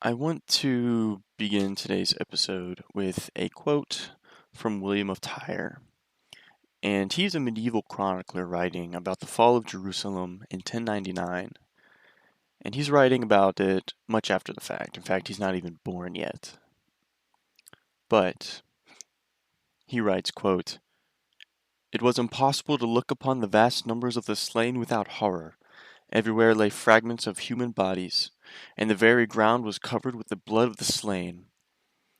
I want to begin today's episode with a quote from William of Tyre. And he's a medieval chronicler writing about the fall of Jerusalem in 1099. And he's writing about it much after the fact. In fact, he's not even born yet. But he writes, quote, "It was impossible to look upon the vast numbers of the slain without horror. Everywhere lay fragments of human bodies, and the very ground was covered with the blood of the slain.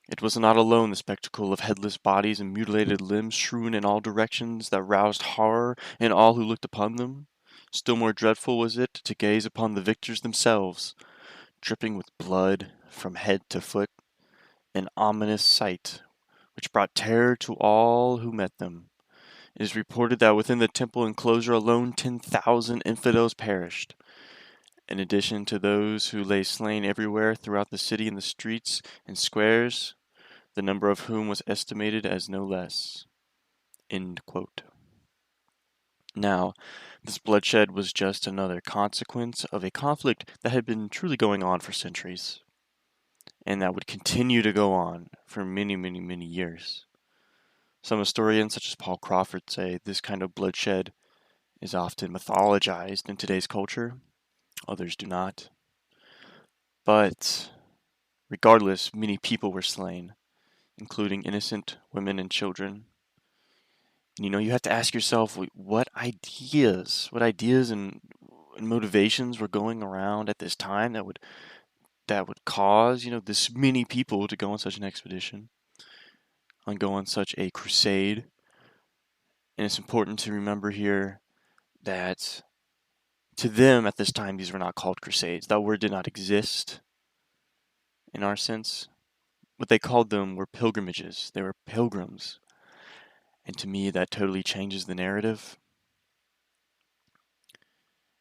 It was not alone the spectacle of headless bodies and mutilated limbs strewn in all directions that roused horror in all who looked upon them. Still more dreadful was it to gaze upon the victors themselves, dripping with blood from head to foot, an ominous sight which brought terror to all who met them. It is reported that within the temple enclosure alone 10,000 infidels perished, in addition to those who lay slain everywhere throughout the city in the streets and squares, the number of whom was estimated as no less." End quote. Now, this bloodshed was just another consequence of a conflict that had been truly going on for centuries, and that would continue to go on for many, many, many years. Some historians, such as Paul Crawford, say this kind of bloodshed is often mythologized in today's culture. Others do not. But regardless, many people were slain, including innocent women and children. You have to ask yourself what ideas and motivations were going around at this time that would cause, this many people to go on such an expedition and go on such a crusade. And it's important to remember here that to them at this time, these were not called crusades. That word did not exist in our sense. What they called them were pilgrimages. They were pilgrims. And to me, that totally changes the narrative.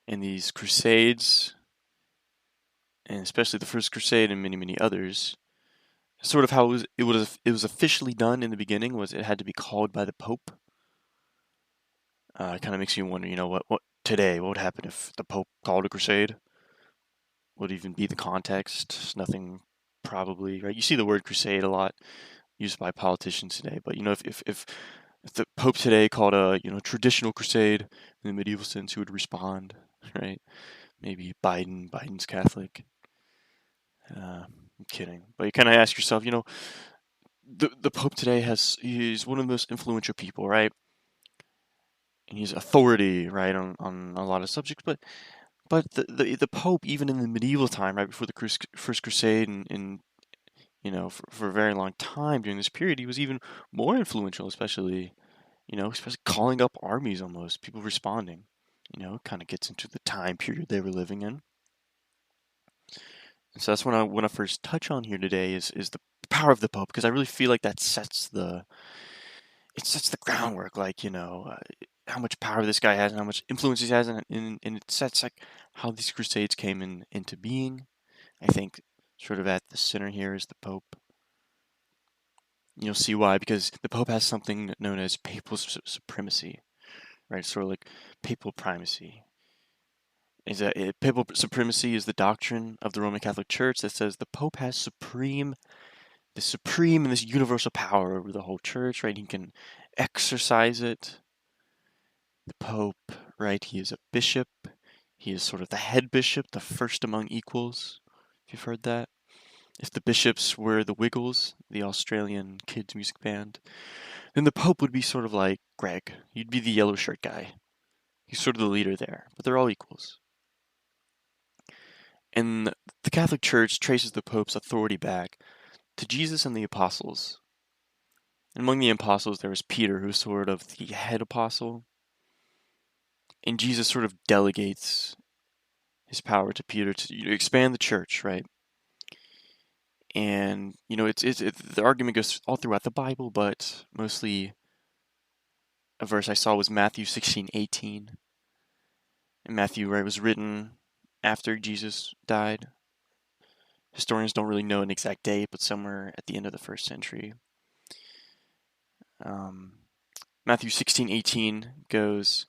And these crusades, and especially the First Crusade and many, many others, sort of how it was officially done in the beginning was it had to be called by the Pope. It kind of makes you wonder, what today, what would happen if the Pope called a crusade? Would even be the context? Nothing, probably, right? You see the word crusade a lot used by politicians today, but if the Pope today called a traditional crusade in the medieval sense, who would respond, right? Maybe Biden's Catholic. I'm kidding, but you kind of ask yourself, the Pope today he's one of the most influential people, right? And he's authority, right, on a lot of subjects, but the Pope, even in the medieval time, right before the First Crusade, and for a very long time during this period, he was even more influential, especially calling up armies almost, people responding. It kind of gets into the time period they were living in. And so that's what I want to first touch on here today is the power of the Pope, because I really feel like that sets the groundwork, how much power this guy has and how much influence he has, and it sets how these crusades came into being. I think sort of at the center here is the Pope. You'll see why, because the Pope has something known as Papal Supremacy, right? Sort of like papal primacy. Papal supremacy is the doctrine of the Roman Catholic Church that says the Pope has the supreme and this universal power over the whole church, right? He can exercise it. The Pope, right? He is a bishop. He is sort of the head bishop, the first among equals, if you've heard that. If the bishops were the Wiggles, the Australian kids music band, then the Pope would be sort of like Greg. He'd be the yellow shirt guy. He's sort of the leader there, but they're all equals. And the Catholic Church traces the Pope's authority back to Jesus and the apostles. And among the apostles, there was Peter, who's sort of the head apostle. And Jesus sort of delegates his power to Peter to expand the church, right? And, the argument goes all throughout the Bible, but mostly a verse I saw was Matthew 16:18. And Matthew, right, was written after Jesus died. Historians don't really know an exact date, but somewhere at the end of the first century. Matthew 16:18 goes,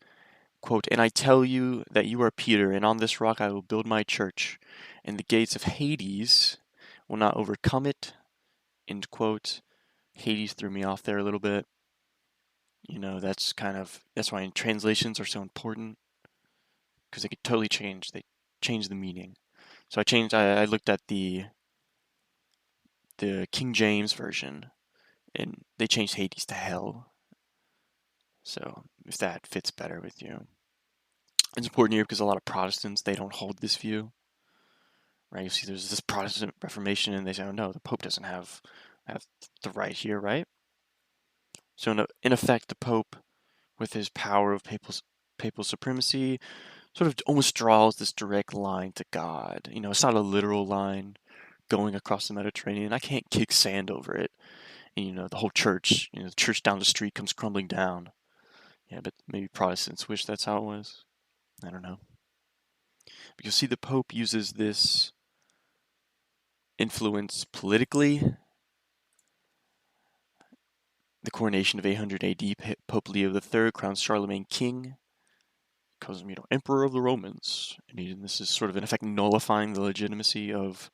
quote, "And I tell you that you are Peter, and on this rock I will build my church, and the gates of Hades will not overcome it, end quote. Hades threw me off there a little bit. That's why translations are so important, because they could totally change. They change the meaning. So I looked at the King James version, and they changed Hades to hell. So if that fits better with you. It's important here because a lot of Protestants, they don't hold this view. Right? You see there's this Protestant Reformation, and they say, oh no, the Pope doesn't have the right here, right? So in effect, the Pope, with his power of papal supremacy, sort of almost draws this direct line to God. It's not a literal line going across the Mediterranean. I can't kick sand over it. And, the whole church, the church down the street comes crumbling down. Yeah, but maybe Protestants wish that's how it was. I don't know. But you'll see the Pope uses this influence politically. The coronation of 800 AD, Pope Leo III crowns Charlemagne king, calls him, Emperor of the Romans. And this is sort of in effect nullifying the legitimacy of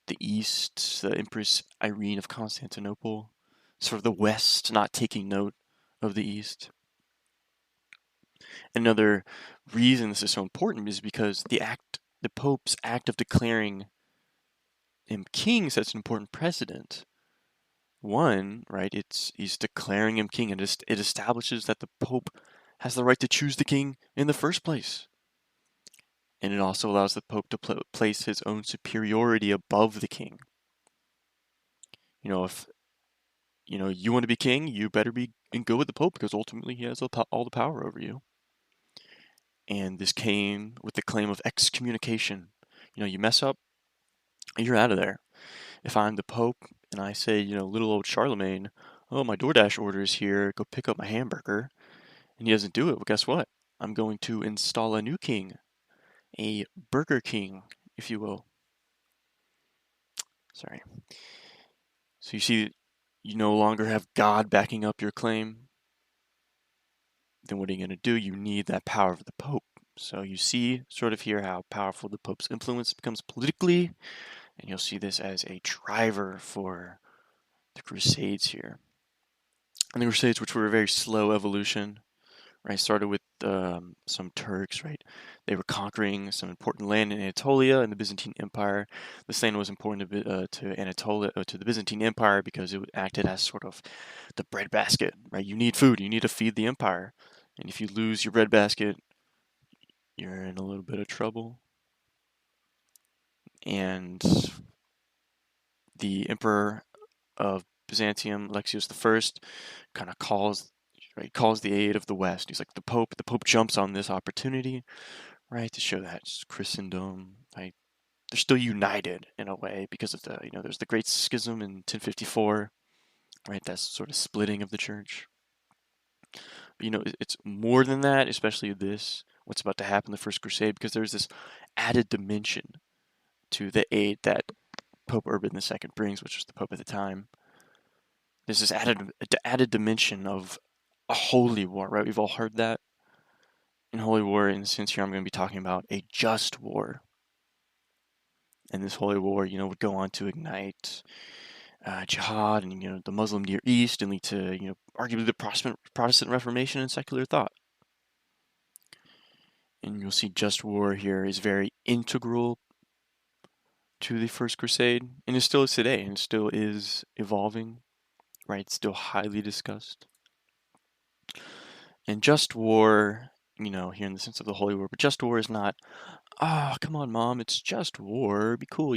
the East, the Empress Irene of Constantinople, sort of the West not taking note of the East. Another reason this is so important is because the Pope's act of declaring him king sets an important precedent. One, right, he's declaring him king, and it establishes that the Pope has the right to choose the king in the first place. And it also allows the Pope to place his own superiority above the king. If you want to be king, you better be and go with the Pope, because ultimately he has all the power over you. And this came with the claim of excommunication. You mess up, you're out of there. If I'm the Pope and I say, little old Charlemagne, oh, my DoorDash order is here, go pick up my hamburger, and he doesn't do it, well, guess what? I'm going to install a new king, a Burger King, if you will. Sorry. So you see, you no longer have God backing up your claim. Then what are you going to do? You need that power of the Pope. So you see sort of here how powerful the Pope's influence becomes politically, and you'll see this as a driver for the Crusades here. And the Crusades, which were a very slow evolution, right, started with some Turks, right? They were conquering some important land in Anatolia and the Byzantine Empire. This land was important to Anatolia, to the Byzantine Empire, because it acted as sort of the breadbasket, right? You need food, you need to feed the empire. And if you lose your breadbasket, you're in a little bit of trouble. And the Emperor of Byzantium, Alexios I, kind of calls the aid of the West. He's like the Pope. The Pope jumps on this opportunity, right, to show that Christendom, right, they're still united in a way because of there's the Great Schism in 1054, right, that's sort of splitting of the church. But, it's more than that, especially what's about to happen, the First Crusade, because there's this added dimension to the aid that Pope Urban II brings, which was the Pope at the time. There's this added dimension of a holy war, right? We've all heard that. In holy war, in the sense here, I'm going to be talking about a just war. And this holy war, would go on to ignite jihad and, the Muslim Near East, and lead to, arguably the Protestant Reformation and secular thought. And you'll see just war here is very integral to the First Crusade, and it still is today, and it still is evolving, right? It's still highly discussed. And just war, here in the sense of the holy war, but just war is not, come on, Mom, it's just war, be cool,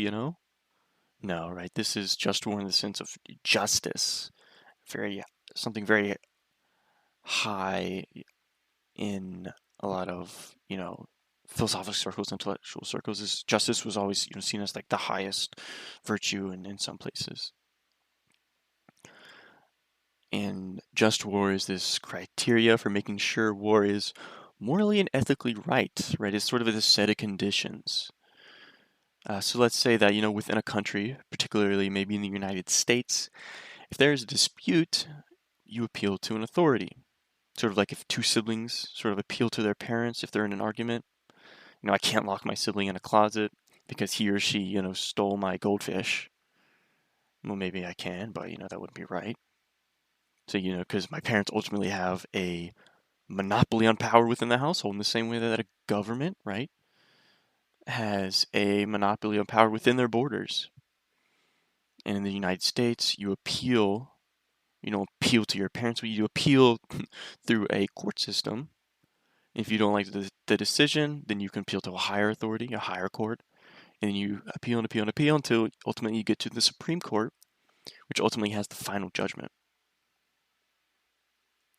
No, right? This is just war in the sense of justice, something very high in a lot of, philosophical circles, intellectual circles. Justice was always, seen as like the highest virtue in some places. And just war is this criteria for making sure war is morally and ethically right? It's sort of a set of conditions. So let's say that, within a country, particularly maybe in the United States, if there's a dispute, you appeal to an authority. Sort of like if two siblings sort of appeal to their parents if they're in an argument. I can't lock my sibling in a closet because he or she, stole my goldfish. Well, maybe I can, but, that wouldn't be right. So, because my parents ultimately have a monopoly on power within the household in the same way that a government, right, has a monopoly on power within their borders. And in the United States, you don't appeal to your parents, but you appeal through a court system. If you don't like the decision, then you can appeal to a higher authority, a higher court, and then you appeal and appeal and appeal until ultimately you get to the Supreme Court, which ultimately has the final judgment.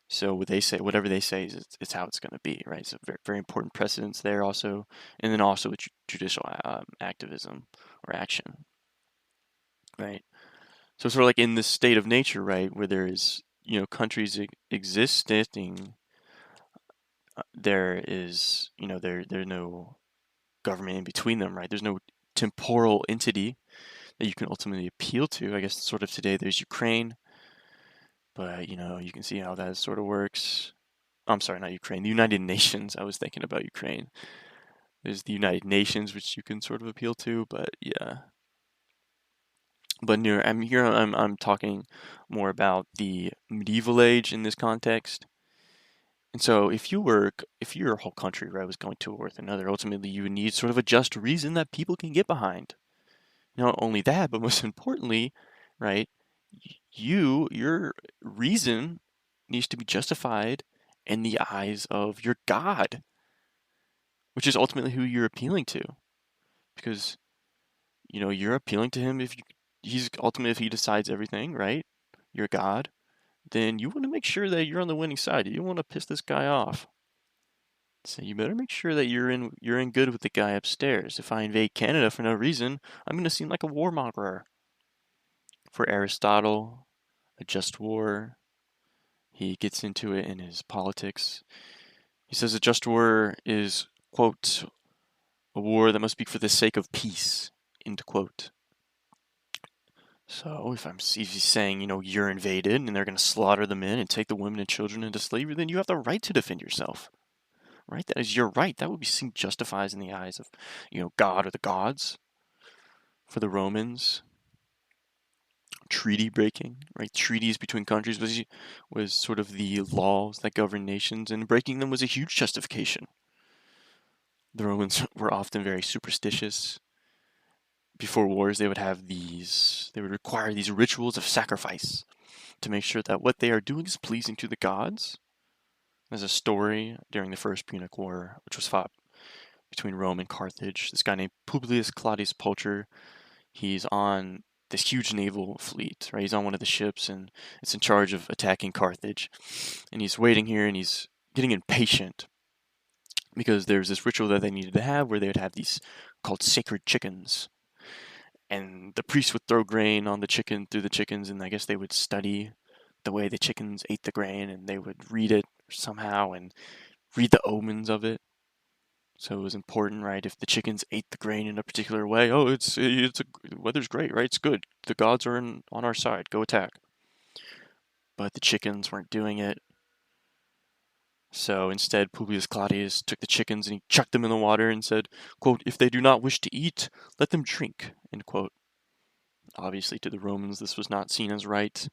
So what they say, whatever they say, it's how it's going to be, right? So very, very important precedents there also, and then also with judicial activism or action, right? So sort of like in this state of nature, right, where there is, countries existing, there is, there's no government in between them, right? There's no temporal entity that you can ultimately appeal to. I guess sort of today there's Ukraine, but you can see how that sort of works. I'm sorry, not Ukraine, the United Nations. I was thinking about Ukraine. There's the United Nations, which you can sort of appeal to, but yeah. But I'm talking more about the medieval age in this context. And so if your whole country, right, was going to war with another, ultimately you would need sort of a just reason that people can get behind. Not only that, but most importantly, right, your reason needs to be justified in the eyes of your God, which is ultimately who you're appealing to. Because, you're appealing to him he's ultimately, if he decides everything, right? Your God, then you want to make sure that you're on the winning side. You don't want to piss this guy off. So you better make sure that you're in good with the guy upstairs. If I invade Canada for no reason, I'm gonna seem like a warmonger. For Aristotle, a just war, he gets into it in his Politics. He says a just war is, quote, a war that must be for the sake of peace, end quote. So if he's saying, you're invaded and they're going to slaughter the men and take the women and children into slavery, then you have the right to defend yourself. Right? That is your right. That would be seen justified in the eyes of, God or the gods. For the Romans, treaty breaking, right? Treaties between countries was sort of the laws that govern nations, and breaking them was a huge justification. The Romans were often very superstitious. Before wars, they would require these rituals of sacrifice to make sure that what they are doing is pleasing to the gods. There's a story during the First Punic War, which was fought between Rome and Carthage. This guy named Publius Claudius Pulcher, he's on this huge naval fleet, right? He's on one of the ships and it's in charge of attacking Carthage. And he's waiting here and he's getting impatient because there's this ritual that they needed to have where they would have these called sacred chickens. And the priest would throw grain on through the chickens, and I guess they would study the way the chickens ate the grain, and they would read it somehow and read the omens of it. So it was important, right? If the chickens ate the grain in a particular way, the weather's great, right? It's good. The gods are on our side. Go attack. But the chickens weren't doing it. So instead, Publius Claudius took the chickens and he chucked them in the water and said, quote, "If they do not wish to eat, let them drink," end quote. Obviously, to the Romans, this was not seen as right.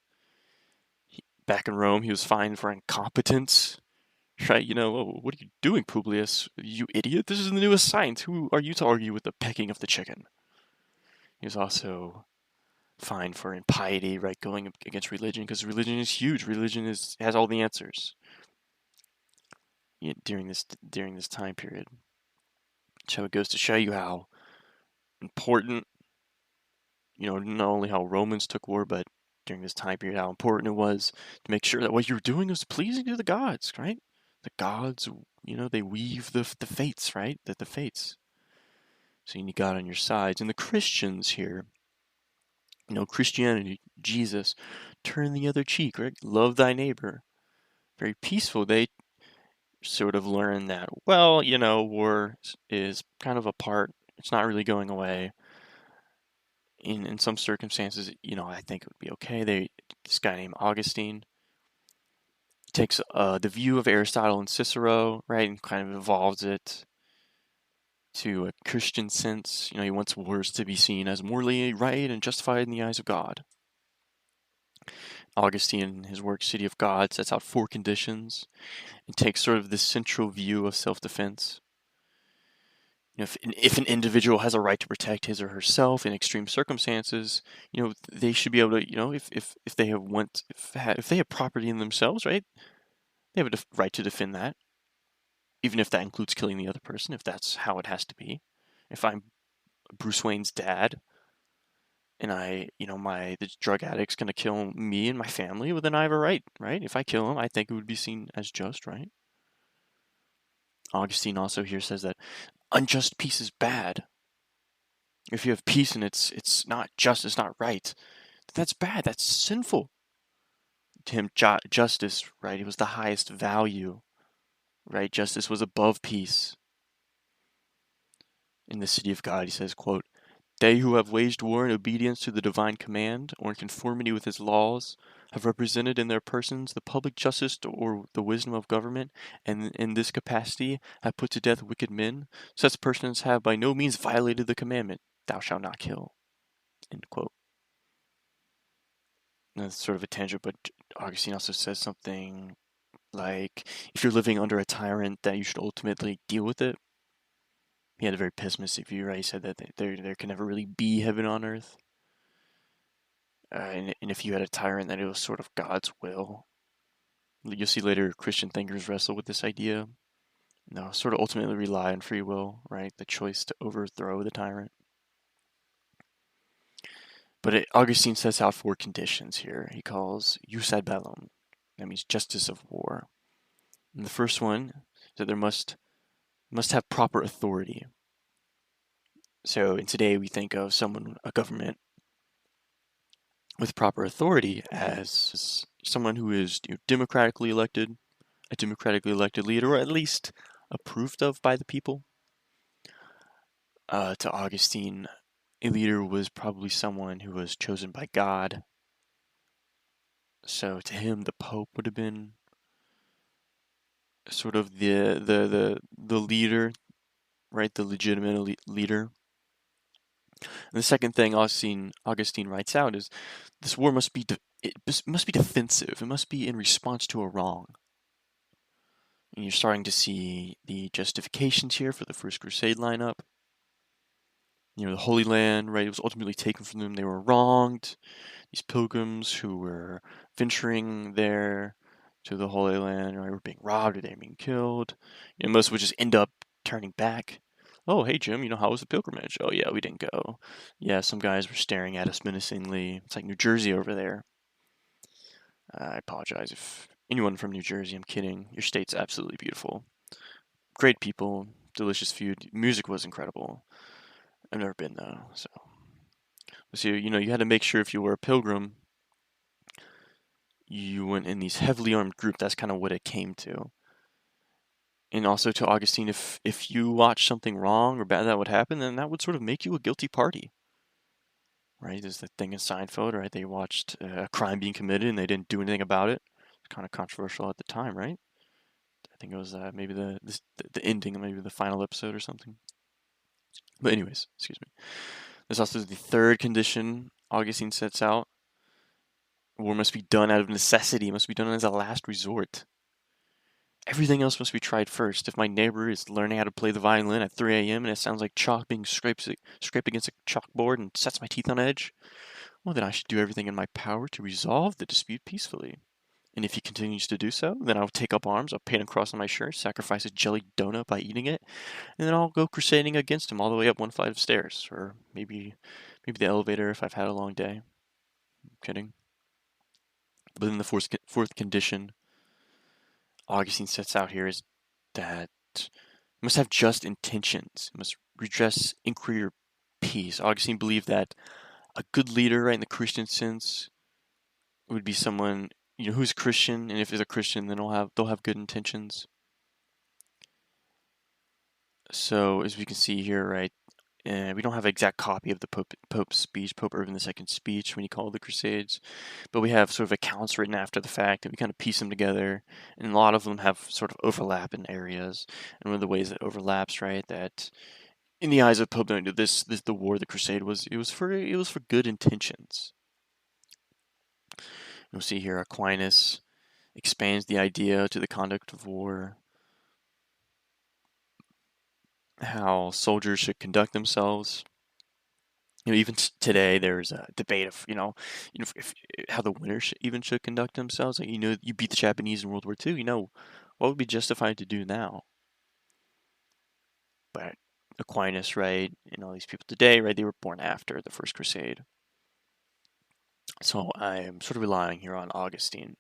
Back in Rome, he was fined for incompetence. Right? Oh, what are you doing, Publius? You idiot! This is the newest science. Who are you to argue with the pecking of the chicken? He was also fined for impiety, right? Going against religion, because religion is huge. Religion has all the answers during this time period. So it goes to show you how important, not only how Romans took war, but during this time period, how important it was to make sure that what you were doing was pleasing to the gods, right? The gods, they weave the fates, right? The fates. So you need God on your sides. And the Christians here, Christianity, Jesus, turn the other cheek, right? Love thy neighbor. Very peaceful. They sort of learn that, well, war is kind of a part. It's not really going away. In some circumstances, I think it would be okay. This guy named Augustine takes the view of Aristotle and Cicero, right, and kind of evolves it to a Christian sense. He wants wars to be seen as morally right and justified in the eyes of God. Augustine, in his work City of God, sets out 4 conditions and takes sort of this central view of self-defense. If an individual has a right to protect his or herself in extreme circumstances, they should be able to, if they if they have property in themselves, right, they have a right to defend that, even if that includes killing the other person, if that's how it has to be. If I'm Bruce Wayne's dad, and the drug addict's gonna kill me and my family, well then I have a right, right? If I kill him, I think it would be seen as just, right? Augustine also here says that unjust peace is bad. If you have peace and it's not just, it's not right, that's bad. That's sinful. To him, justice, right? It was the highest value, right? Justice was above peace. In the City of God, he says, quote, "They who have waged war in obedience to the divine command or in conformity with his laws have represented in their persons the public justice or the wisdom of government, and in this capacity have put to death wicked men. Such persons have by no means violated the commandment, 'Thou shalt not kill.'" End quote. That's sort of a tangent, but Augustine also says something like, if you're living under a tyrant, that you should ultimately deal with it. He had a very pessimistic view, right? He said that there can never really be heaven on earth. And if you had a tyrant, that it was sort of God's will. You'll see later Christian thinkers wrestle with this idea. No, sort of ultimately rely on free will, right? The choice to overthrow the tyrant. But Augustine sets out 4 conditions here. He calls jus ad bellum. That means justice of war. And the first one is that there must have proper authority. So in today we think of a government with proper authority as someone who is democratically elected, a democratically elected leader, or at least approved of by the people. To Augustine, a leader was probably someone who was chosen by God. So to him, the Pope would have been sort of the leader, right? The legitimate leader. And the second thing Augustine writes out is this war must be defensive. It must be in response to a wrong. And you're starting to see the justifications here for the First Crusade lineup. The Holy Land, right? It was ultimately taken from them. They were wronged. These pilgrims who were venturing there to the Holy Land, right, were being robbed or they were being killed. Most would just end up turning back. Oh, hey, Jim, how was the pilgrimage? Oh, yeah, we didn't go. Yeah, some guys were staring at us menacingly. It's like New Jersey over there. I apologize if anyone from New Jersey, I'm kidding. Your state's absolutely beautiful. Great people, delicious food. Music was incredible. I've never been, though, so. So, you had to make sure if you were a pilgrim, you went in these heavily armed groups. That's kind of what it came to. And also to Augustine, if you watched something wrong or bad that would happen, then that would sort of make you a guilty party. Right? There's the thing in Seinfeld, right? They watched a crime being committed and they didn't do anything about it. It's kind of controversial at the time, right? I think it was maybe the ending, maybe the final episode or something. But anyways, excuse me. There's also the third condition Augustine sets out. War must be done out of necessity. It must be done as a last resort. Everything else must be tried first. If my neighbor is learning how to play the violin at 3 a.m. and it sounds like chalk being scraped against a chalkboard and sets my teeth on edge, well, then I should do everything in my power to resolve the dispute peacefully. And if he continues to do so, then I'll take up arms, I'll paint a cross on my shirt, sacrifice a jelly donut by eating it, and then I'll go crusading against him all the way up 1 flight of stairs, or maybe the elevator if I've had a long day. I'm kidding. But then the fourth condition Augustine sets out here is that it must have just intentions. It must redress inquiry or peace. Augustine believed that a good leader, right, in the Christian sense, would be someone who's Christian, and if they're a Christian, then they'll have good intentions. So as we can see here, right, we don't have an exact copy of the Pope's speech, Pope Urban II's speech when he called the Crusades, but we have sort of accounts written after the fact, and we kind of piece them together, and a lot of them have sort of overlap in areas. And one of the ways that overlaps, right, that in the eyes of Pope, the war, the Crusade was for good intentions. You'll see here Aquinas expands the idea to the conduct of war, how soldiers should conduct themselves. Even today, there's a debate of if how the winners even should conduct themselves. Like, you beat the Japanese in World War II. What would be justified to do now? But Aquinas, right, and all these people today, right, they were born after the First Crusade. So I'm sort of relying here on Augustine.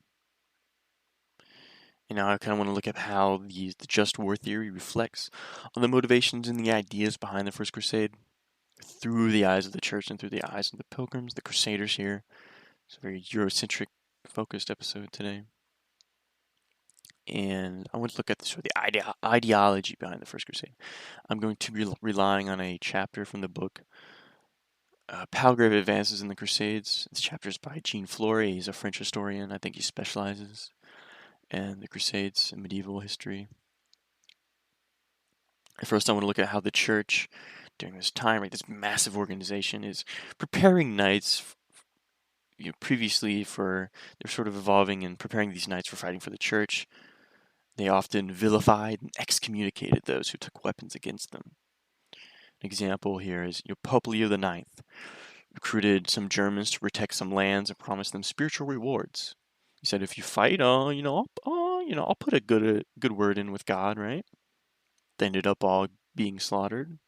And now I kind of want to look at how the just war theory reflects on the motivations and the ideas behind the First Crusade through the eyes of the church and through the eyes of the pilgrims, the crusaders here. It's a very Eurocentric focused episode today. And I want to look at the ideology behind the First Crusade. I'm going to be relying on a chapter from the book Palgrave Advances in the Crusades. This chapter is by Jean Flore. He's a French historian. I think he specializes in the Crusades and medieval history. First, I want to look at how the church, during this time, right, this massive organization, is preparing knights. Previously, they're sort of evolving and preparing these knights for fighting for the church. They often vilified and excommunicated those who took weapons against them. An example here is Pope Leo IX recruited some Germans to protect some lands and promised them spiritual rewards. He said, "If you fight, I'll put a good word in with God." Right? They ended up all being slaughtered.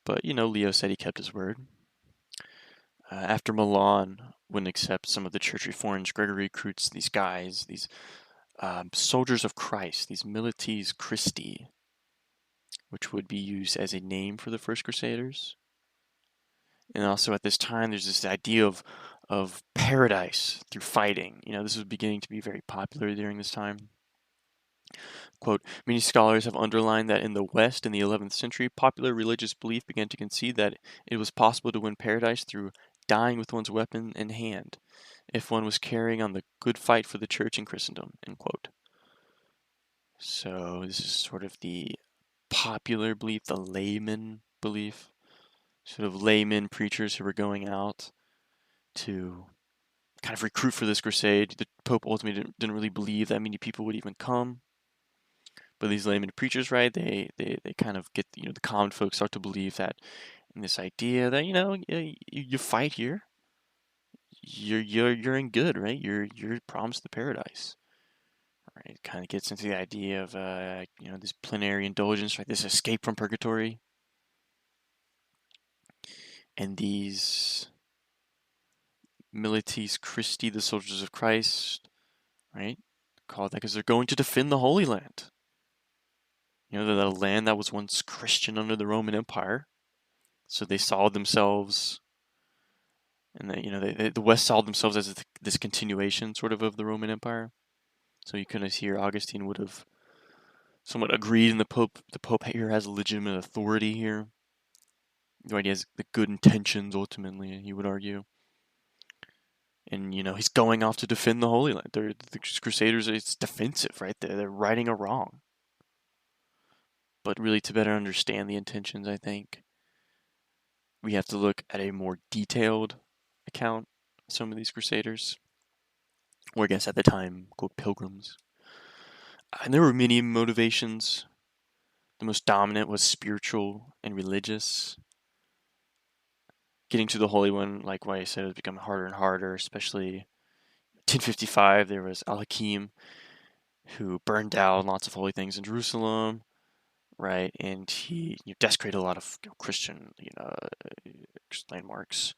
But Leo said he kept his word. After Milan wouldn't accept some of the church reforms, Gregory recruits these guys, these soldiers of Christ, these milites Christi, which would be used as a name for the first Crusaders. And also at this time, there's this idea of paradise through fighting. This was beginning to be very popular during this time. Quote, many scholars have underlined that in the West in the 11th century, popular religious belief began to concede that it was possible to win paradise through dying with one's weapon in hand, if one was carrying on the good fight for the church and Christendom, end quote. So this is sort of the popular belief, the layman belief, sort of layman preachers who were going out to kind of recruit for this crusade. The Pope ultimately didn't really believe that many people would even come. But these layman preachers, right, they kind of get, the common folks start to believe that in this idea that, you fight here, you're in good, right? You're promised the paradise. Right? It kind of gets into the idea of, this plenary indulgence, right? This escape from purgatory. And these milites Christi, the soldiers of Christ, right? Called that because they're going to defend the Holy Land. The land that was once Christian under the Roman Empire. So they saw themselves, and the West saw themselves as this continuation sort of the Roman Empire. So you kind of hear Augustine would have somewhat agreed, and the Pope here has legitimate authority here. The idea has the good intentions ultimately, he would argue. And he's going off to defend the Holy Land. The Crusaders, it's defensive, right? They're righting a wrong. But really, to better understand the intentions, I think we have to look at a more detailed account of some of these Crusaders, or I guess at the time called pilgrims. And there were many motivations. The most dominant was spiritual and religious. Getting to the Holy One, like what I said, has become harder and harder, especially 1055. There was Al-Hakim, who burned down lots of holy things in Jerusalem, right? And he desecrated a lot of Christian, landmarks,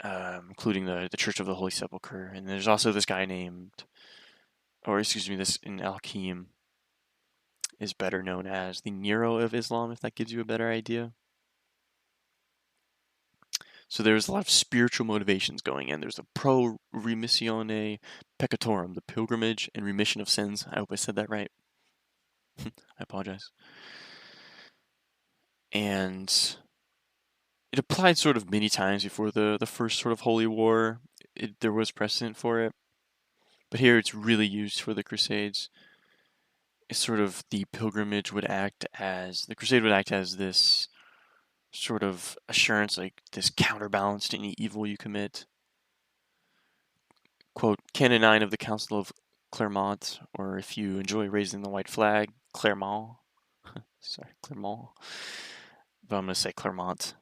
including the Church of the Holy Sepulchre. And there's also this guy this in Al-Hakim is better known as the Nero of Islam, if that gives you a better idea. So there's a lot of spiritual motivations going in. There's the pro remissione peccatorum, the pilgrimage and remission of sins. I hope I said that right. I apologize. And it applied sort of many times before the first sort of holy war. There was precedent for it. But here it's really used for the Crusades. It's sort of the crusade would act as this sort of assurance, like this counterbalance to any evil you commit. Quote, Canon 9 of the Council of Clermont, or if you enjoy raising the white flag, Clermont. Sorry, Clermont. But I'm going to say Clermont.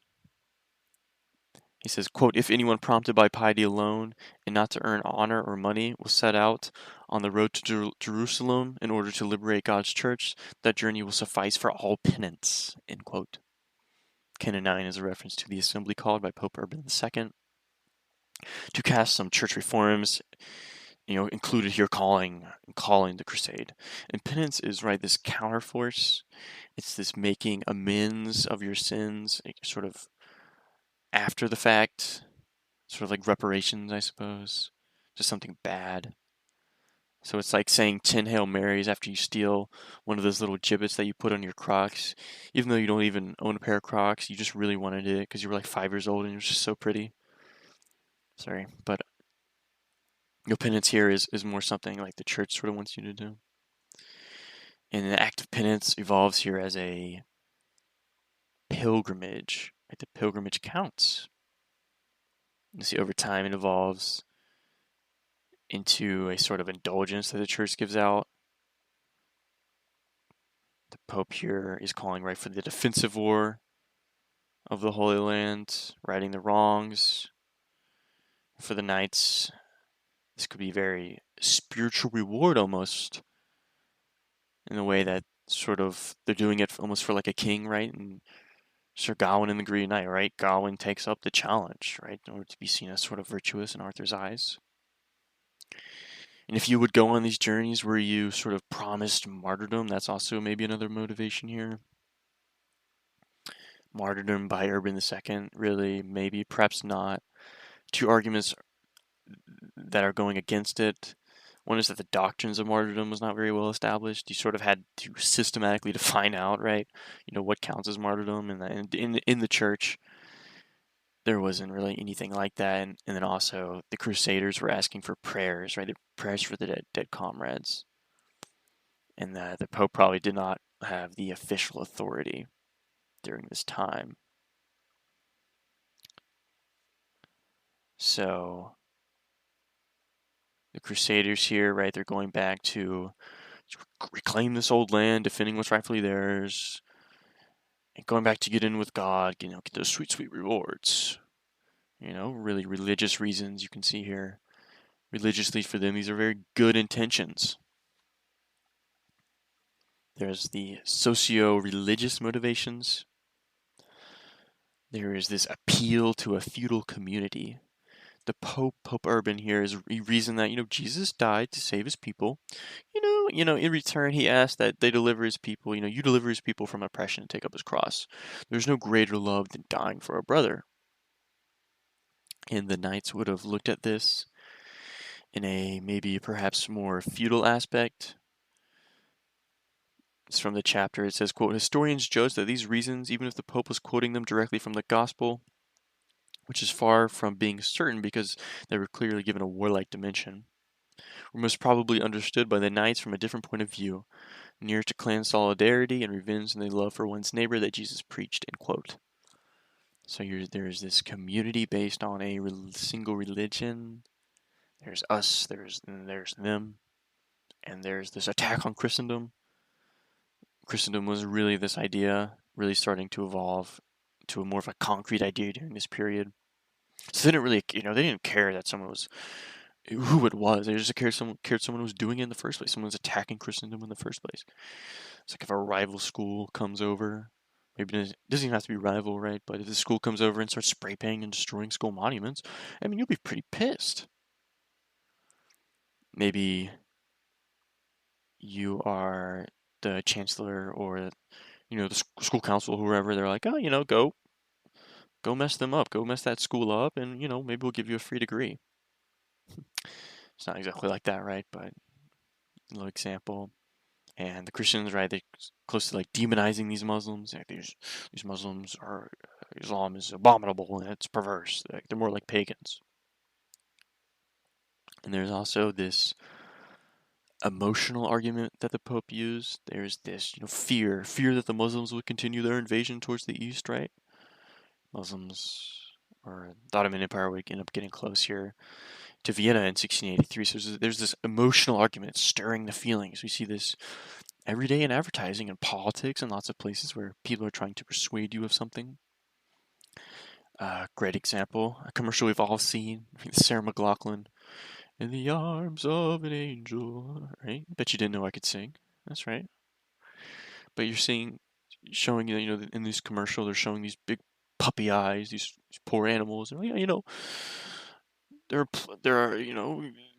He says, quote, if anyone prompted by piety alone and not to earn honor or money will set out on the road to Jerusalem in order to liberate God's church, that journey will suffice for all penance, end quote. Canon 9 is a reference to the assembly called by Pope Urban II to cast some church reforms, included here calling the crusade. And penance is, right, this counterforce. It's this making amends of your sins, sort of after the fact, sort of like reparations, I suppose. Just something bad. So it's like saying 10 Hail Marys after you steal one of those little gibbets that you put on your Crocs. Even though you don't even own a pair of Crocs, you just really wanted it because you were like 5 years old and it was just so pretty. Sorry, but your penance here is more something like the church sort of wants you to do. And the act of penance evolves here as a pilgrimage. Right? The pilgrimage counts. You see, over time it evolves into a sort of indulgence that the church gives out. The Pope here is calling, right, for the defensive war of the Holy Land, righting the wrongs. For the knights, this could be very spiritual reward almost, in the way that sort of they're doing it almost for like a king, right? And Sir Gawain in the Green Knight, right? Gawain takes up the challenge, right, in order to be seen as sort of virtuous in Arthur's eyes. And if you would go on these journeys where you sort of promised martyrdom, that's also maybe another motivation here. Martyrdom by Urban II, really, maybe, perhaps not. Two arguments that are going against it. One is that the doctrines of martyrdom was not very well established. You sort of had to systematically define out, right, what counts as martyrdom, and in the church, there wasn't really anything like that. And then also the Crusaders were asking for prayers, right, the prayers for the dead comrades. And the Pope probably did not have the official authority during this time. So the Crusaders here, right, they're going back to reclaim this old land, defending what's rightfully theirs, and going back to get in with God, get those sweet, sweet rewards. Really religious reasons you can see here. Religiously for them, these are very good intentions. There's the socio-religious motivations. There is this appeal to a feudal community. The Pope Urban here is reason that, Jesus died to save his people. In return, he asked that they deliver his people, you deliver his people from oppression and take up his cross. There's no greater love than dying for a brother. And the knights would have looked at this in a maybe perhaps more feudal aspect. It's from the chapter. It says, quote, historians judge that these reasons, even if the Pope was quoting them directly from the gospel, which is far from being certain because they were clearly given a warlike dimension, were most probably understood by the knights from a different point of view, near to clan solidarity and revenge and the love for one's neighbor that Jesus preached, end quote. So there's this community based on a single religion. There's us, there's them, and there's this attack on Christendom. Christendom was really this idea, really starting to evolve to a more of a concrete idea during this period. So they didn't really, they didn't care that someone was who it was. They just cared someone was doing it in the first place. Someone was attacking Christendom in the first place. It's like if a rival school comes over, maybe it doesn't even have to be rival, right? But if the school comes over and starts spray painting and destroying school monuments, you'll be pretty pissed. Maybe you are the chancellor or the school council, whoever. They're like, oh, go mess them up, go mess that school up, and maybe we'll give you a free degree. It's not exactly like that, right? But a little example. And the Christians, right, they're close to like demonizing these Muslims. Like, these Muslims Islam is abominable and it's perverse. They're more like pagans. And there's also this emotional argument that the Pope used. There's this, fear that the Muslims would continue their invasion towards the east, right? Muslims or the Ottoman Empire would end up getting close here. to Vienna in 1683. So there's this emotional argument stirring the feelings. We see this every day in advertising and politics and lots of places where people are trying to persuade you of something. Great example, a commercial we've all seen, Sarah McLachlan, "In the arms of an angel," right? Bet you didn't know I could sing. That's right. But you're showing, in this commercial, they're showing these big puppy eyes, these poor animals, and they're,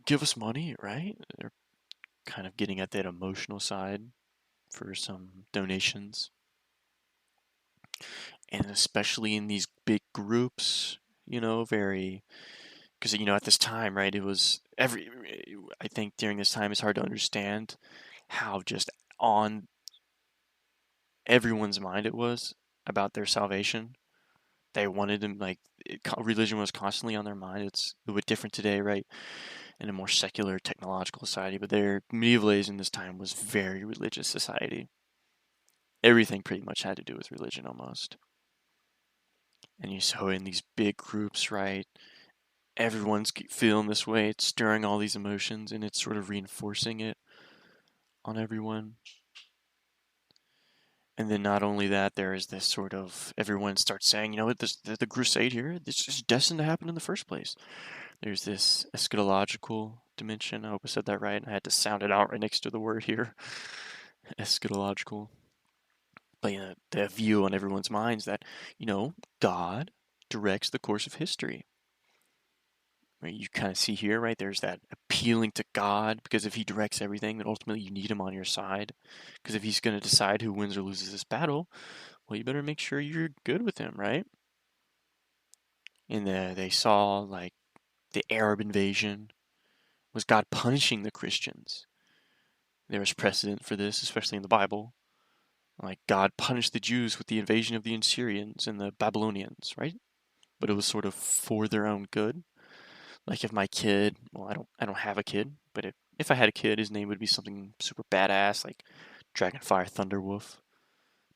give us money, right? They're kind of getting at that emotional side for some donations. And especially in these big groups, very, because, at this time, right, I think during this time it's hard to understand how just on everyone's mind it was about their salvation. They wanted them, religion was constantly on their mind. It's a bit different today, right, in a more secular technological society, but their medieval age in this time was very religious society. Everything pretty much had to do with religion almost. And you saw in these big groups, right, everyone's feeling this way. It's stirring all these emotions and it's sort of reinforcing it on everyone. And then not only that, there is this sort of, everyone starts saying, the crusade here, this is destined to happen in the first place. There's this eschatological dimension. I hope I said that right. I had to sound it out right next to the word here. Eschatological. But the view on everyone's minds that, God directs the course of history. Right? You kind of see here, right? There's that appealing to God, because if he directs everything, then ultimately you need him on your side. Because if he's going to decide who wins or loses this battle, well, you better make sure you're good with him, right? And they saw, like, the Arab invasion was God punishing the Christians. There was precedent for this, especially in the Bible. Like, God punished the Jews with the invasion of the Assyrians and the Babylonians, right? But it was sort of for their own good. Like, if my kid, well, I don't have a kid, but if I had a kid, his name would be something super badass, like Dragonfire Thunderwolf.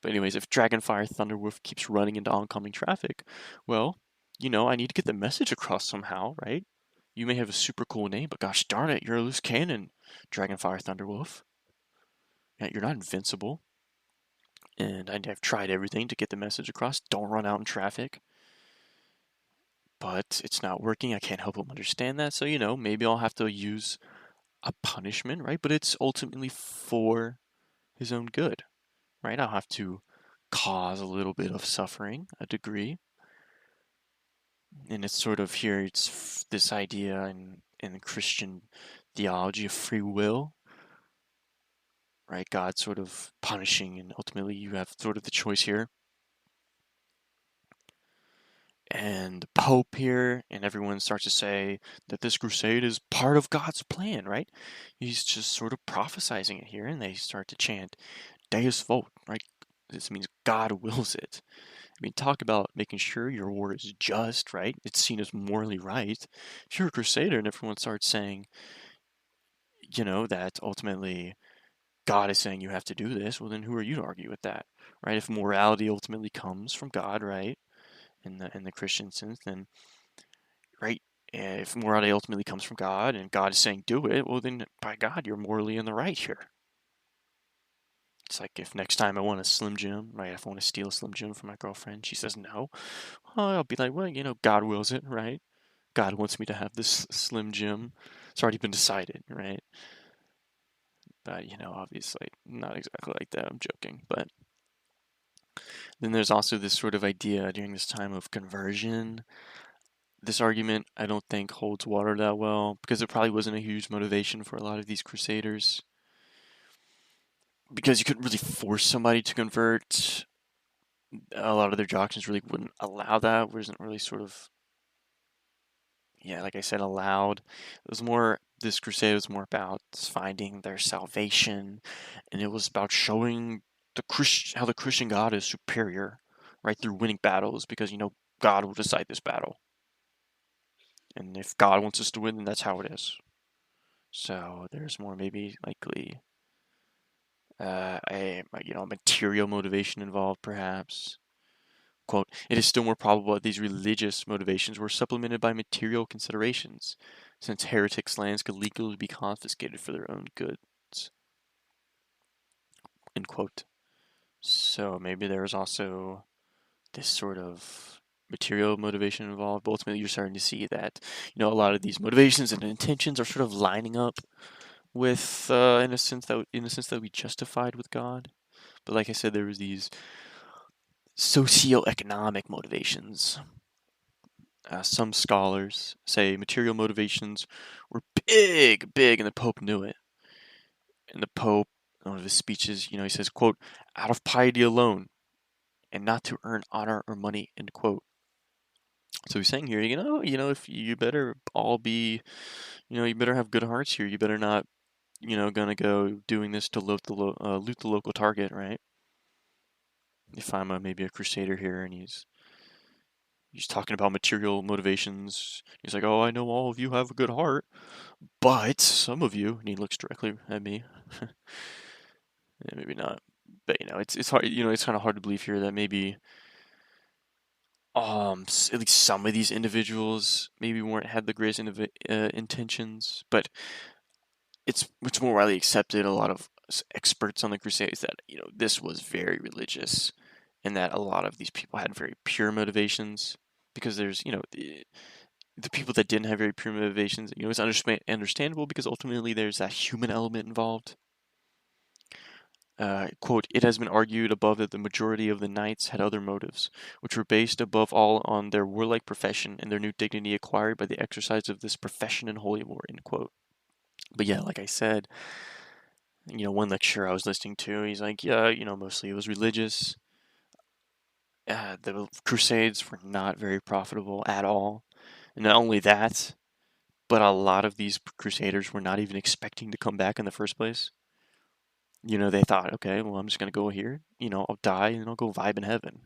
But anyways, if Dragonfire Thunderwolf keeps running into oncoming traffic, well, I need to get the message across somehow, right? You may have a super cool name, but gosh darn it, you're a loose cannon, Dragonfire Thunderwolf. Yeah, you're not invincible. And I've tried everything to get the message across. Don't run out in traffic. But it's not working. I can't help him understand that. So, maybe I'll have to use a punishment, right? But it's ultimately for his own good, right? I'll have to cause a little bit of suffering, a degree. And it's sort of here, it's this idea in Christian theology of free will, right? God sort of punishing, and ultimately you have sort of the choice here. And the Pope here, and everyone starts to say that this crusade is part of God's plan, right? He's just sort of prophesizing it here, and they start to chant, Deus Vult, right? This means God wills it. I mean, talk about making sure your war is just, right? It's seen as morally right. If you're a crusader and everyone starts saying, that ultimately God is saying you have to do this, well, then who are you to argue with that, right? If morality ultimately comes from God, right? In the Christian sense, then, right, if morality ultimately comes from God and God is saying do it, well, then by God, you're morally in the right here. It's like if next time I want a Slim Jim, right, if I want to steal a Slim Jim from my girlfriend, she says no, well, I'll be like, well, God wills it, right? God wants me to have this Slim Jim. It's already been decided, right? But, obviously not exactly like that. I'm joking. But then there's also this sort of idea during this time of conversion. This argument, I don't think, holds water that well because it probably wasn't a huge motivation for a lot of these crusaders. Because you couldn't really force somebody to convert. A lot of their doctrines really wouldn't allow that. Wasn't really sort of, yeah, like I said, allowed. This crusade was more about finding their salvation, and it was about showing how the Christian God is superior, right, through winning battles, because, God will decide this battle. And if God wants us to win, then that's how it is. So there's more maybe likely a material motivation involved, perhaps. Quote, it is still more probable that these religious motivations were supplemented by material considerations, since heretics' lands could legally be confiscated for their own goods. End quote. So maybe there was also this sort of material motivation involved, but ultimately you're starting to see that, a lot of these motivations and intentions are sort of lining up with, in a sense that we justified with God. But like I said, there was these socioeconomic motivations. Some scholars say material motivations were big, and the Pope knew it. And the Pope, in one of his speeches, he says, quote, out of piety alone, and not to earn honor or money, end quote. So he's saying here, if you better all be, you better have good hearts here. You better not, gonna go doing this to loot the local target, right? If I'm maybe a crusader here and he's talking about material motivations, he's like, oh, I know all of you have a good heart, but some of you, and he looks directly at me, yeah, maybe not, but it's hard, it's kind of hard to believe here that maybe at least some of these individuals maybe weren't had the greatest intentions, but it's much more widely accepted. A lot of experts on the Crusades that this was very religious, and that a lot of these people had very pure motivations. Because there's the people that didn't have very pure motivations, it's understandable because ultimately there's that human element involved. Quote, it has been argued above that the majority of the knights had other motives, which were based above all on their warlike profession and their new dignity acquired by the exercise of this profession in holy war, end quote. But yeah, like I said, one lecturer I was listening to, he's like, yeah, mostly it was religious. The Crusades were not very profitable at all. And not only that, but a lot of these Crusaders were not even expecting to come back in the first place. They thought, okay, well, I'm just going to go here, I'll die and I'll go vibe in heaven.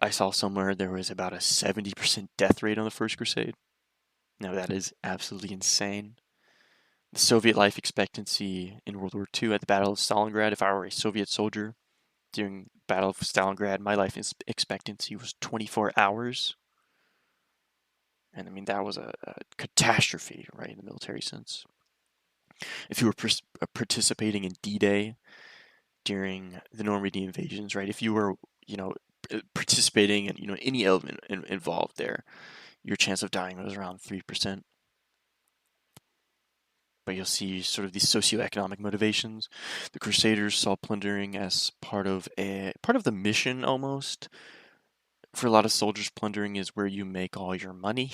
I saw somewhere there was about a 70% death rate on the First Crusade. Now, that is absolutely insane. The Soviet life expectancy in World War II at the Battle of Stalingrad, if I were a Soviet soldier during the Battle of Stalingrad, my life expectancy was 24 hours. And I mean, that was a catastrophe, right, in the military sense. If you were participating in D-Day during the Normandy invasions, right, if you were, participating in, any element involved there, your chance of dying was around 3%. But you'll see sort of these socioeconomic motivations. The Crusaders saw plundering as part of the mission almost. For a lot of soldiers, plundering is where you make all your money.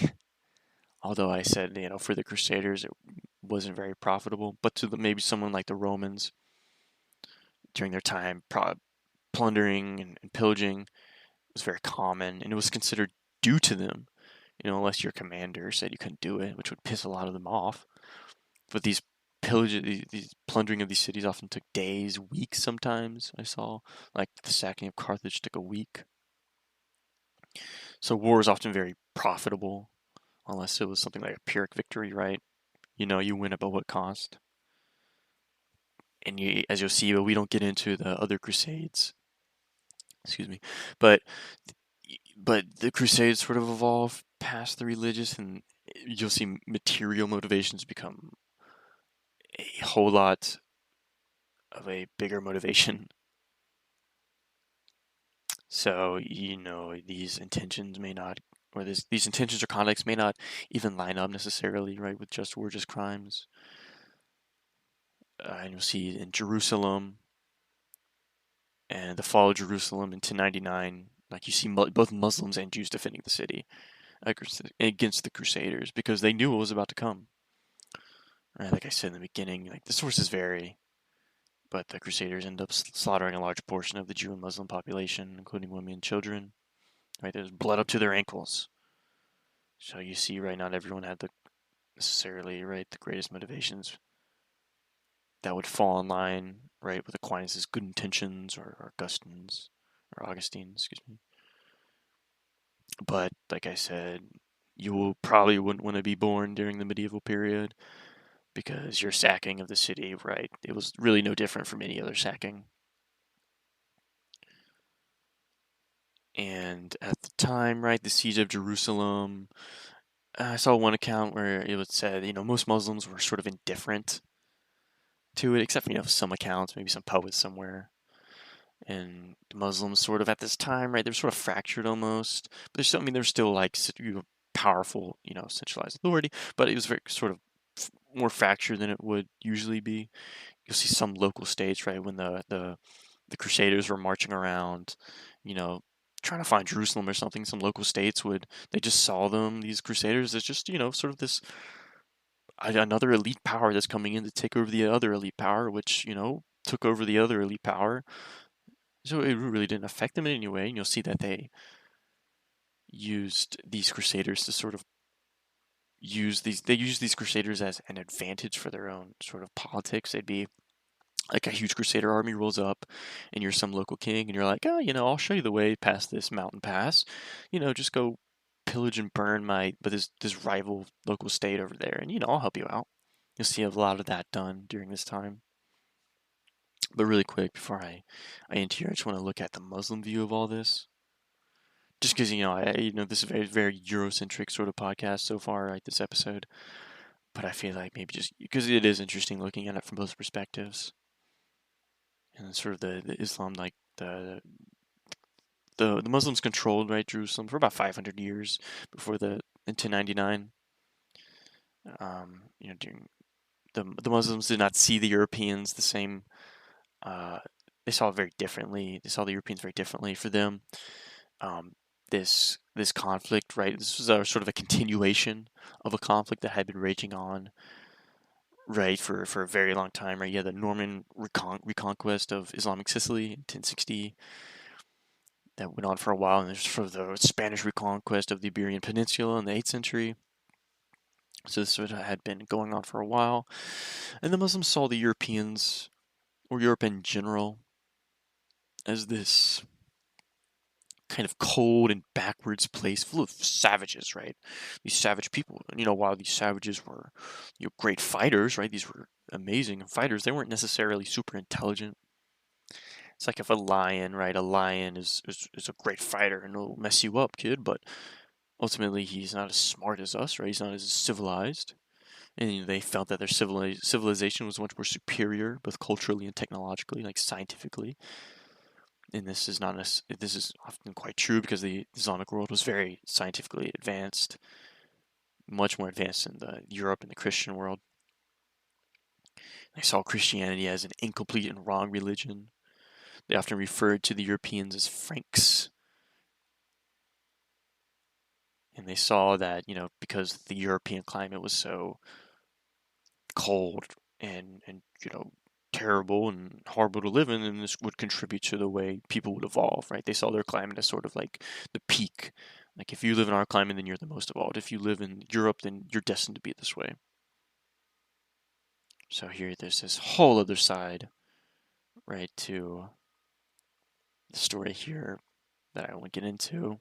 Although I said, for the Crusaders, it wasn't very profitable. But to maybe someone like the Romans, during their time, plundering and pillaging was very common, and it was considered due to them, unless your commander said you couldn't do it, which would piss a lot of them off. But these plundering of these cities often took days, weeks sometimes, I saw. Like the sacking of Carthage took a week. So war is often very profitable, unless it was something like a Pyrrhic victory, right? You win at what cost. And as you'll see, but we don't get into the other crusades. Excuse me. But the crusades sort of evolve past the religious, and you'll see material motivations become a whole lot of a bigger motivation. So, these intentions may not, or these intentions or conducts may not even line up necessarily, right, with just crimes. And you'll see in Jerusalem and the fall of Jerusalem in 1099, like you see both Muslims and Jews defending the city against the Crusaders because they knew what was about to come. Right, like I said in the beginning, like the sources vary, but the Crusaders end up slaughtering a large portion of the Jew and Muslim population, including women and children. Right, there's blood up to their ankles. So you see, right, not everyone had necessarily the greatest motivations that would fall in line, right, with Aquinas' good intentions or Augustine, excuse me. But like I said, you probably wouldn't want to be born during the medieval period because your sacking of the city, right, it was really no different from any other sacking. And at the time, right, the siege of Jerusalem, I saw one account where it would say, most Muslims were sort of indifferent to it, except for, some accounts, maybe some poets somewhere. And the Muslims sort of at this time, right, they're sort of fractured almost. But there's still, there's still like powerful, centralized authority, but it was very sort of more fractured than it would usually be. You'll see some local states, right, when the Crusaders were marching around, you know, trying to find Jerusalem or something. Some local states they just saw these Crusaders, as just, sort of this another elite power that's coming in to take over the other elite power, which, took over the other elite power. So it really didn't affect them in any way. And you'll see that they used these Crusaders to sort of they use these Crusaders as an advantage for their own sort of politics. They'd be like a huge Crusader army rolls up, and you're some local king, and you're like, oh, I'll show you the way past this mountain pass. Just go pillage and burn this rival local state over there, and I'll help you out. You'll see a lot of that done during this time. But really quick, before I end here, I just want to look at the Muslim view of all this. Just because this is a very very Eurocentric sort of podcast so far, right? This episode, but I feel like maybe just because it is interesting looking at it from both perspectives, and sort of the Islam, like the Muslims controlled, right, Jerusalem for about 500 years before in 1099. During the Muslims did not see the Europeans the same. They saw it very differently. They saw the Europeans very differently. For them, this conflict, right? This was a sort of a continuation of a conflict that had been raging on, right, for a very long time, right? Yeah, the Norman reconquest of Islamic Sicily in 1060 that went on for a while, and there's sort of the Spanish reconquest of the Iberian Peninsula in the 8th century. So this sort of had been going on for a while, and the Muslims saw the Europeans, or Europe in general, as this kind of cold and backwards place full of savages, right? These savage people. And, while these savages were, great fighters, right? These were amazing fighters. They weren't necessarily super intelligent. It's like if a lion, right? A lion is a great fighter and will mess you up, kid, but ultimately he's not as smart as us, right? He's not as civilized. And they felt that their civilization was much more superior, both culturally and technologically, like scientifically. And this is often quite true because the Islamic world was very scientifically advanced, much more advanced than the Europe and the Christian world. They saw Christianity as an incomplete and wrong religion. They often referred to the Europeans as Franks. And they saw that, because the European climate was so cold and terrible and horrible to live in, and this would contribute to the way people would evolve, right? They saw their climate as sort of like the peak. Like, if you live in our climate, then you're the most evolved. If you live in Europe, then you're destined to be this way. So here, there's this whole other side, right, to the story here that I won't get into.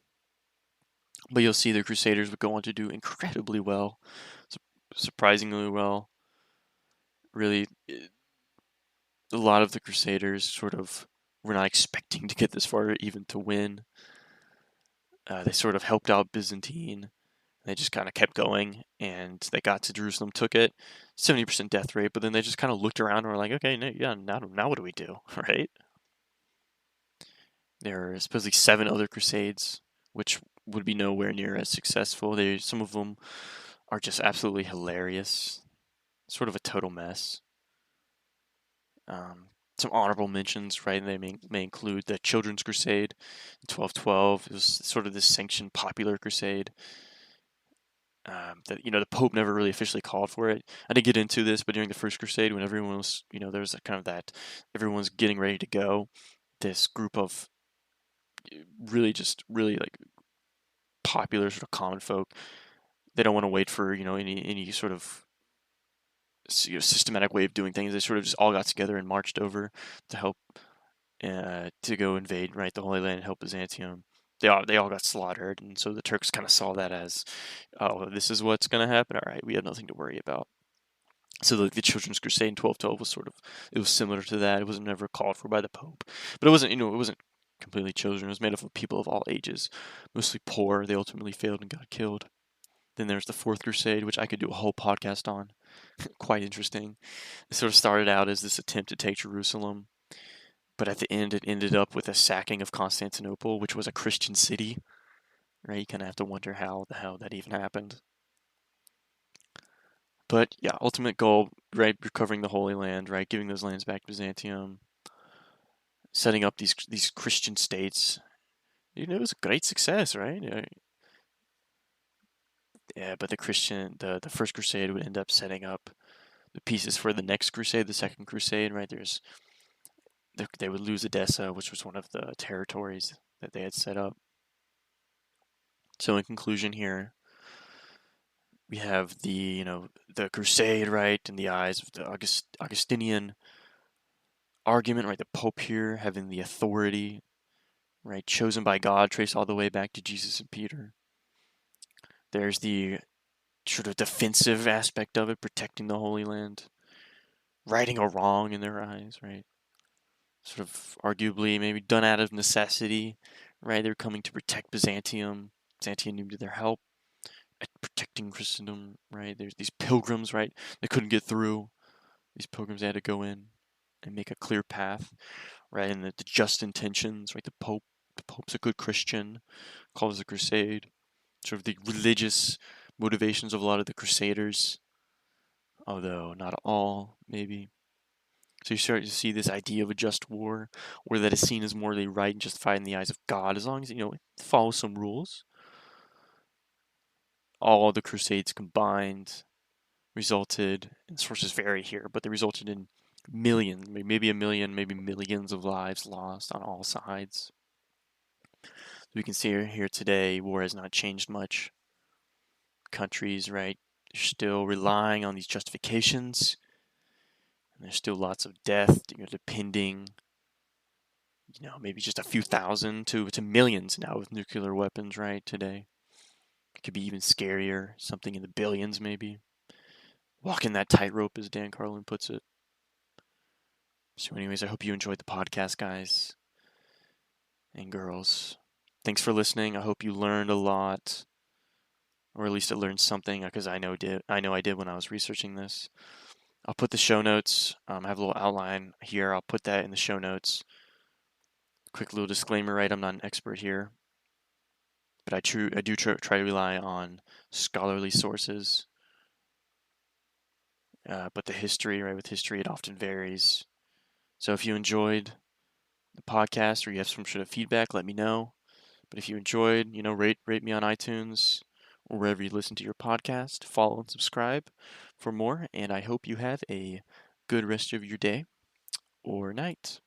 But you'll see the Crusaders would go on to do incredibly well, surprisingly well. Really, a lot of the Crusaders sort of were not expecting to get this far, even to win. They sort of helped out Byzantine. They just kind of kept going, and they got to Jerusalem, took it, 70% death rate, but then they just kind of looked around and were like, okay, now what do we do, right? There are supposedly 7 other crusades, which would be nowhere near as successful. Some of them are just absolutely hilarious, sort of a total mess. Some honorable mentions, right? They may include the Children's Crusade in 1212. It was sort of this sanctioned popular crusade. That the Pope never really officially called for it. I didn't get into this, but during the First Crusade, when everyone was, there was a kind of that everyone's getting ready to go, this group of really like popular sort of common folk, they don't want to wait for any sort of systematic way of doing things. They sort of just all got together and marched over to help to go invade, right, the Holy Land and help Byzantium. They all got slaughtered, and so the Turks kind of saw that as, oh, this is what's going to happen. All right, we have nothing to worry about. So the Children's Crusade in 1212 was it was similar to that. It was never called for by the Pope, but it wasn't completely children. It was made up of people of all ages, mostly poor. They ultimately failed and got killed. Then there's the Fourth Crusade, which I could do a whole podcast on. Quite interesting. It sort of started out as this attempt to take Jerusalem, but at the end it ended up with a sacking of Constantinople, which was a Christian city. Right? You kind of have to wonder how the hell that even happened. But yeah, ultimate goal, right? Recovering the Holy Land, right? Giving those lands back to Byzantium, setting up these Christian states. It was a great success, right? Yeah, but the First Crusade would end up setting up the pieces for the next crusade, the Second Crusade, right? They would lose Edessa, which was one of the territories that they had set up. So in conclusion here, we have the crusade, right, in the eyes of the Augustinian argument, right? The Pope here having the authority, right, chosen by God, traced all the way back to Jesus and Peter. There's the sort of defensive aspect of it, protecting the Holy Land, righting a wrong in their eyes, right? Sort of arguably maybe done out of necessity, right? They're coming to protect Byzantium. Byzantium needed their help at protecting Christendom, right? There's these pilgrims, right? They couldn't get through. These pilgrims had to go in and make a clear path, right? And the just intentions, right? The Pope's a good Christian, calls a crusade. Sort of the religious motivations of a lot of the Crusaders, although not all, maybe. So you start to see this idea of a just war, where that is seen as morally right and justified in the eyes of God, as long as it follows some rules. All the Crusades combined resulted, and sources vary here, but they resulted in millions, maybe a million, maybe millions of lives lost on all sides. We can see here today, war has not changed much. Countries, right, they're still relying on these justifications. And there's still lots of death, depending, maybe just a few thousand to millions now with nuclear weapons, right, today. It could be even scarier, something in the billions, maybe. Walking that tightrope, as Dan Carlin puts it. So, anyways, I hope you enjoyed the podcast, guys and girls. Thanks for listening. I hope you learned a lot, or at least I learned something, because I know I did when I was researching this. I'll put the show notes. I have a little outline here. I'll put that in the show notes. Quick little disclaimer, right? I'm not an expert here, but I do try to rely on scholarly sources. But the history, right? With history, it often varies. So if you enjoyed the podcast or you have some sort of feedback, let me know. But if you enjoyed, rate me on iTunes or wherever you listen to your podcast. Follow and subscribe for more. And I hope you have a good rest of your day or night.